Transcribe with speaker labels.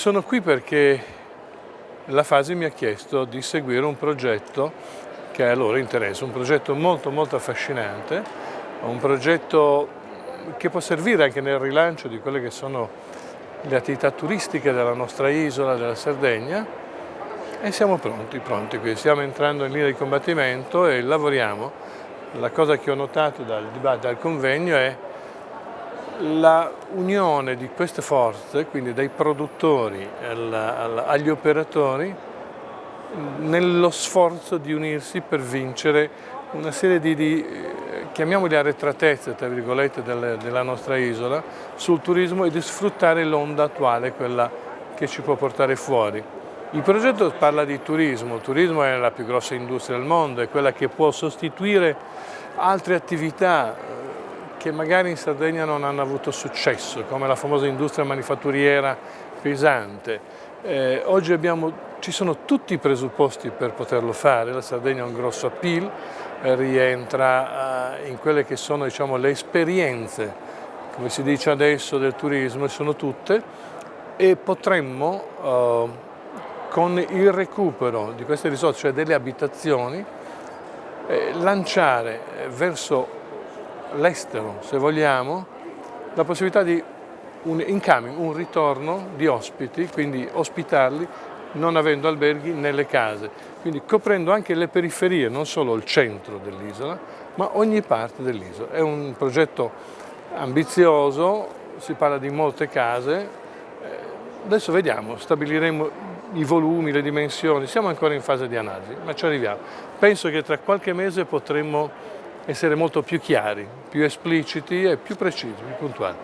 Speaker 1: Sono qui perché la Fasi mi ha chiesto di seguire un progetto che è a loro interesse, un progetto molto affascinante, un progetto che può servire anche nel rilancio di quelle che sono le attività turistiche della nostra isola, della Sardegna, e siamo pronti qui, stiamo entrando in linea di combattimento e lavoriamo. La cosa che ho notato dal dibattito, dal convegno, è la unione di queste forze, quindi dai produttori agli operatori, nello sforzo di unirsi per vincere una serie di chiamiamoli arretratezze, tra virgolette, della nostra isola sul turismo e di sfruttare l'onda attuale, quella che ci può portare fuori. Il progetto parla di turismo, il turismo è la più grossa industria del mondo, è quella che può sostituire altre attività che magari in Sardegna non hanno avuto successo, come la famosa industria manifatturiera pesante. Oggi ci sono tutti i presupposti per poterlo fare, la Sardegna ha un grosso appeal, rientra in quelle che sono, diciamo, le esperienze, come si dice adesso, del turismo, sono tutte, e potremmo con il recupero di queste risorse, cioè delle abitazioni, lanciare verso l'estero, se vogliamo, la possibilità di un incoming, un ritorno di ospiti, quindi ospitarli non avendo alberghi nelle case, quindi coprendo anche le periferie, non solo il centro dell'isola, ma ogni parte dell'isola. È un progetto ambizioso, si parla di molte case, adesso vediamo, stabiliremo i volumi, le dimensioni, siamo ancora in fase di analisi, ma ci arriviamo. Penso che tra qualche mese potremmo essere molto più chiari, più espliciti e più precisi, più puntuali.